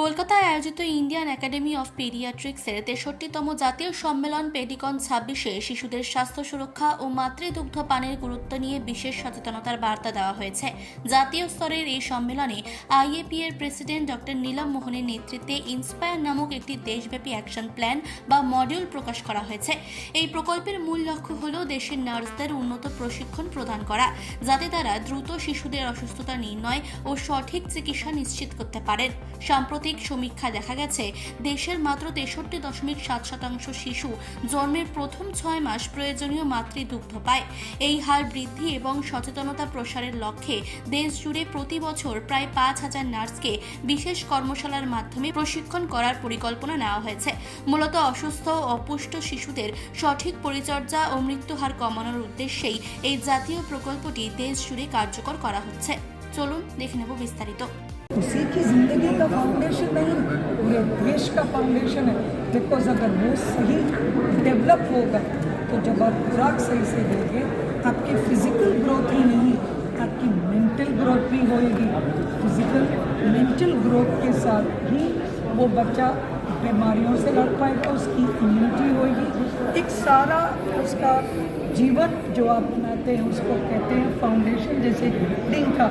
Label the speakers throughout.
Speaker 1: কলকাতায় আয়োজিত Indian academy of পেডিয়াট্রিক্সের 63তম জাতীয় সম্মেলন পেডিকন 26-এ শিশুদের স্বাস্থ্য সুরক্ষা ও মাতৃদুগ্ধ পানের গুরুত্ব নিয়ে বিশেষ সচেতনতার বার্তা দেওয়া হয়েছে। জাতীয় স্তরের এই সম্মেলনে আইএপি এর প্রেসিডেন্ট ডক্টর নীলম মোহনের নেতৃত্বে ইন্সপায়ার নামক একটি দেশব্যাপী অ্যাকশন প্ল্যান বা মডিউল প্রকাশ করা হয়েছে। এই প্রকল্পের মূল লক্ষ্য হল দেশের নার্সদের উন্নত প্রশিক্ষণ প্রদান করা, যাতে তারা দ্রুত শিশুদের অসুস্থতা নির্ণয় ও সঠিক চিকিৎসা নিশ্চিত করতে পারেন। সাম্প্রতিক সমীক্ষা দেখা গেছে দেশের মাত্র 63.7% শিশু জন্মের প্রথম 6 মাস প্রয়োজনীয় মাতৃদুগ্ধ পায়। এই হার বৃদ্ধি এবং সচেতনতা প্রসারের লক্ষ্যে দেশ জুড়ে প্রতি বছর প্রায় 5,000 নার্সকে বিশেষ কর্মশালার মাধ্যমে প্রশিক্ষণ করার পরিকল্পনা নেওয়া হয়েছে। মূলত অসুস্থ ও অপুষ্ট শিশুদের সঠিক পরিচর্যা ও মৃত্যুহার কমানোর উদ্দেশ্যেই এই জাতীয় প্রকল্পটি দেশ জুড়ে কার্যকর করা হচ্ছে। চলুন দেখে নেব বিস্তারিত।
Speaker 2: उसी की ज़िंदगी का फाउंडेशन नहीं, पूरे देश का फाउंडेशन है। बिकॉज अगर वो सही डेवलप होगा तो जब आप खुराक सही से देंगे, आपकी फिजिकल ग्रोथ ही नहीं, आपकी मेंटल ग्रोथ भी होएगी। फिजिकल मेंटल ग्रोथ के साथ ही वो बच्चा बीमारियों से लड़ पाएगा, उसकी इम्यूनिटी होएगी। एक सारा उसका जीवन जो आप बनाते हैं उसको कहते हैं फाउंडेशन। जैसे बिल्डिंग का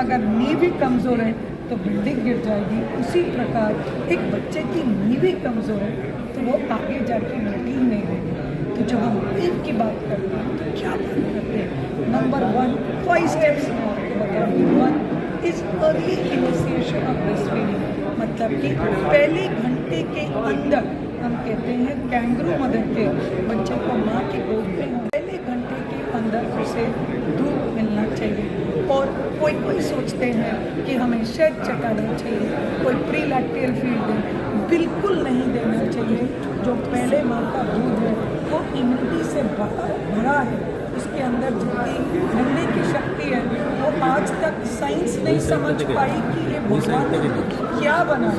Speaker 2: अगर नींव भी कमज़ोर है तो बिल्डिंग गिर जाएगी। उसी प्रकार एक बच्चे की नींव भी कमज़ोर है तो वो आगे जाके बिल्डिंग नहीं रहेगी। तो जब हम नींव की बात करते हैं तो क्या बात करते हैं? नंबर 1 5 स्टेप्स में आपको बताऊँगी। 1 is early initiation of breast feeding, मतलब कि पहले घंटे के अंदर हम कहते हैं कैंगरू मदर के बच्चे को माँ की गोद में पहले घंटे के अंदर उसे दूध मिलना चाहिए। और कोई सोचते हैं कि हमें शेड चटाना चाहिए, कोई प्री लैक्टियल फीड बिल्कुल नहीं देना चाहिए। जो पहले माँ का दूध है वो इम्यूनिटी से भरा है, उसके अंदर जितनी लड़ने की शक्ति है वो आज तक साइंस नहीं समझ पाई कि ये भगवान ने क्या बना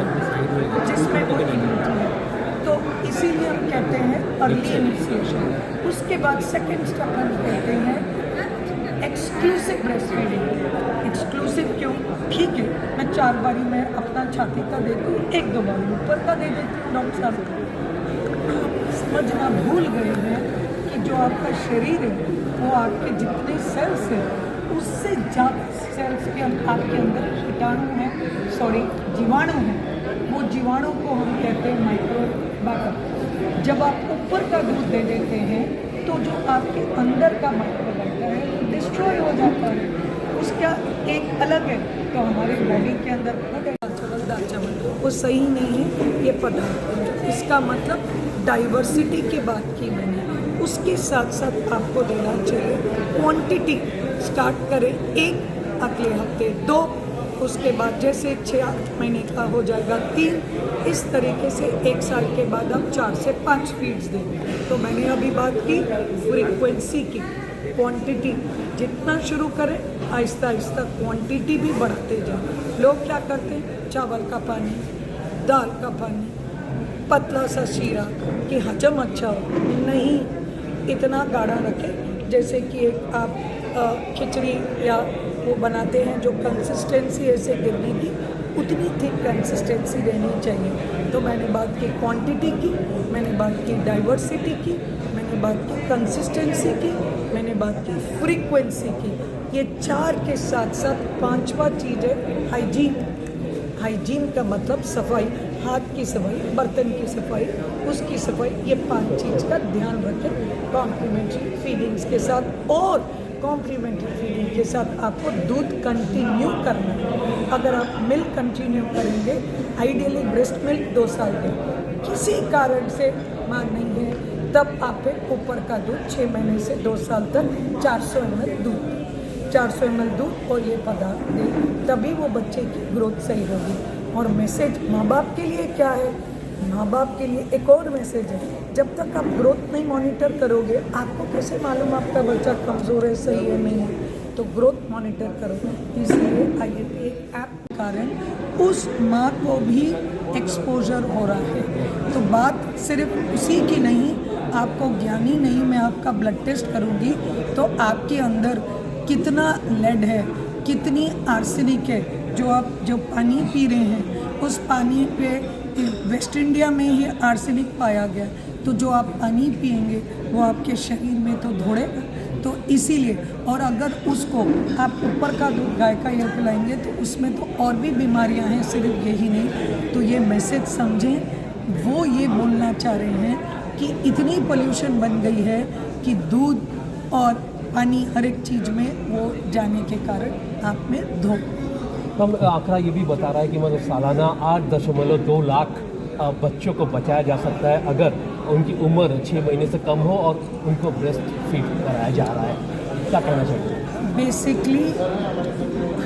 Speaker 2: जिसमें वो इम्यूनिटी है। तो इसीलिए हम कहते हैं अर्ली इनिशिएशन। उसके बाद सेकेंड स्टेप हम कहते हैं एक्सक्लूसिव ब्रेस्ट फीडिंग। एक्सक्लूसिव क्यों? ठीक है, मैं 4 बारी मैं अपना छाती का देती हूँ, 1-2 बारी ऊपर का दे देती हूँ। डॉक्टर साहब समझना भूल गए हैं कि जो आपका शरीर है वो आपके जितने सेल्स हैं उससे ज़्यादा सेल्स के आपके अंदर कीटाणु हैं, जीवाणु हैं। वो जीवाणु को हम कहते हैं माइक्रोबाटा। जब आप ऊपर का दूध दे देते हैं तो जो आपके अंदर का माइक्रोबाटा है वो डिस्ट्रॉय हो जाता है, उसका एक अलग है। तो हमारे बॉडी के अंदर दाल चावल वो सही नहीं है ये पदार्थ। इसका मतलब डाइवर्सिटी की बात की मैंने। उसके साथ साथ आपको देना चाहिए क्वांटिटी। स्टार्ट करें 1, अगले हफ्ते 2, उसके बाद जैसे 6-8 महीने का हो जाएगा 3, इस तरीके से 1 साल के बाद हम 4 से 5 फीड्स दें। तो मैंने अभी बात की फ्रीक्वेंसी की, क्वांटिटी जितना शुरू करें आहिस्ता आहिस्ता क्वांटिटी भी बढ़ाते जाएं। लोग क्या करते हैं, चावल का पानी, दाल का पानी, पतला सा शीरा कि हजम अच्छा हो, नहीं इतना गाढ़ा रखें जैसे कि एक आप खिचड़ी या वो बनाते हैं जो कंसिस्टेंसी ऐसे गिरने की उतनी थिक कंसिस्टेंसी रहनी चाहिए। तो मैंने बात की क्वांटिटी की, मैंने बात की डाइवर्सिटी की, मैंने बात की कंसिस्टेंसी की, मैंने बात की फ्रीक्वेंसी की। ये 4 के साथ साथ 5वां चीज़ है हाइजीन। हाइजीन का मतलब सफाई, हाथ की सफाई, बर्तन की सफाई, उसकी सफाई। ये 5 चीज़ का ध्यान रखें कॉम्प्लीमेंट्री फीडिंग्स के साथ। और कॉम्प्लीमेंट्री फीडिंग के साथ आपको दूध कंटिन्यू करना है। अगर आप मिल्क कंटिन्यू करेंगे, आइडियली ब्रेस्ट मिल्क 2 साल दें, किसी कारण से मां नहीं है तब आप फिर ऊपर का दूध 6 महीने से 2 साल तक 400 ml दूध 400 ml दूध और ये पदार्थ दें, तभी वो बच्चे की ग्रोथ सही होगी। और मैसेज माँ बाप के लिए क्या है? माँ बाप के लिए एक और मैसेज है, जब तक आप ग्रोथ नहीं मॉनिटर करोगे आपको कैसे मालूम आपका बच्चा कमज़ोर है, सही है, नहीं है? तो ग्रोथ मॉनिटर करो। इसलिए IAP एक ऐप के कारण उस माँ को भी एक्सपोजर हो रहा है। तो बात सिर्फ उसी की नहीं, आपको ज्ञानी नहीं, मैं आपका ब्लड टेस्ट करूँगी तो आपके अंदर कितना लेड है, कितनी आर्सेनिक है, जो आप जो पानी पी रहे हैं उस पानी पे वेस्ट इंडिया में ही आर्सेनिक पाया गया, तो जो आप पानी पिएंगे वो आपके शरीर में तो दौड़ेगा। तो इसीलिए, और अगर उसको आप ऊपर का दूध गाय का ये पिलाएंगे तो उसमें तो और भी बीमारियां हैं, सिर्फ यही नहीं। तो ये मैसेज समझें, वो ये बोलना चाह रहे हैं कि इतनी पोल्यूशन बन गई है कि दूध और पानी हर एक चीज़ में वो जाने के कारण आप में धोखा।
Speaker 3: हम आंकड़ा ये भी बता रहा है कि मतलब सालाना 8.2 लाख बच्चों को बचाया जा सकता है अगर उनकी उम्र 6 महीने से कम हो और उनको ब्रेस्ट फीड कराया जा रहा है। क्या कहना चाहते हैं?
Speaker 2: बेसिकली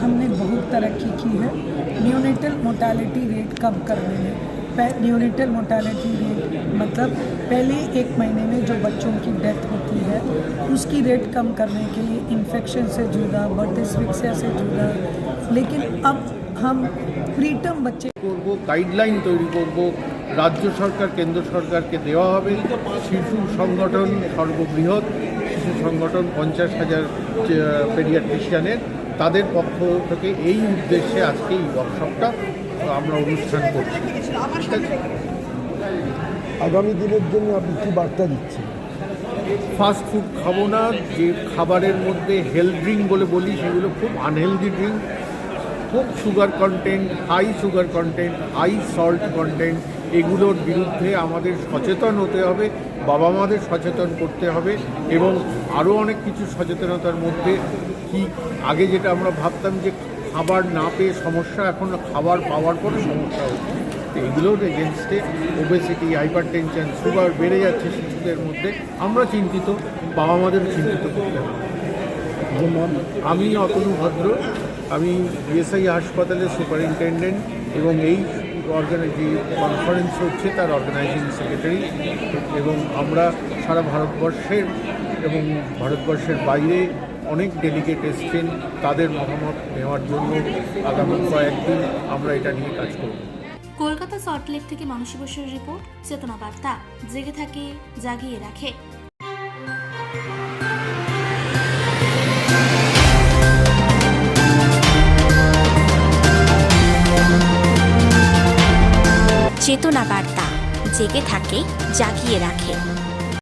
Speaker 2: हमने बहुत तरक्की की है न्यूनेटल मोर्टालिटी रेट कम करने में। न्यूनेटल मोर्टालिटी रेट मतलब पहले 1 महीने में जो बच्चों की डेथ होती है उसकी रेट कम करने के लिए इन्फेक्शन से जुड़ा, बर्थ एस्फिक्सिया से जुड़ा, लेकिन अब हम प्रीटर्म बच्चे
Speaker 4: করব, গাইডলাইন তৈরি করব, রাজ্য সরকার কেন্দ্র সরকারকে দেওয়া হবে। শিশু সংগঠন সর্ববৃহৎ শিশু সংগঠন 50,000 পেডিয়াট্রিশিয়ানের, তাদের পক্ষ থেকে এই উদ্দেশ্যে আজকে এই ওয়ার্কশপটা আমরা অনুষ্ঠান করছি। ঠিক আছে?
Speaker 5: আগামী দিনের জন্য আপনি কী বার্তা দিচ্ছেন?
Speaker 4: ফাস্ট ফুড খাবো না, যে খাবারের মধ্যে হেলথ ড্রিঙ্ক বলে বলি সেগুলো খুব আনহেলদি ড্রিঙ্ক, খুব sugar content, high sugar content, high salt content, এগুলোর বিরুদ্ধে আমাদের সচেতন হতে হবে, বাবা মাদের সচেতন করতে হবে। এবং আরও অনেক কিছু সচেতনতার মধ্যে কি আগে যেটা আমরা ভাবতাম যে খাবার না পেয়ে সমস্যা, এখন খাবার পাওয়ার পরে সমস্যা হচ্ছে। তো এগুলোর এগেনস্টে ওবেসিটি, হাইপার টেনশন, সুগার বেড়ে যাচ্ছে শিশুদের মধ্যে, আমরা চিন্তিত, বাবা মাদেরও চিন্তিত করতে হবে। আমি অতনু ভদ্র, আমি বিএসআই হাসপাতালের সুপারিনটেন্ডেন্ট এবং এই যে কনফারেন্স হচ্ছে তার অর্গানাইজিং সেক্রেটারি। এবং আমরা সারা ভারতবর্ষের এবং ভারতবর্ষের বাইরে অনেক ডেলিগেট এসছেন, তাদের মতামত নেওয়ার জন্য আগামী কয়েকদিন আমরা এটা নিয়ে কাজ করব।
Speaker 1: কলকাতা সল্টলেক থেকে মানসী বসুর রিপোর্ট, চেতনা বার্তা, জেগে থাকে, জাগিয়ে রাখে।
Speaker 6: চেতনা বার্তা, জেগে থাকে, জাগিয়ে রাখে।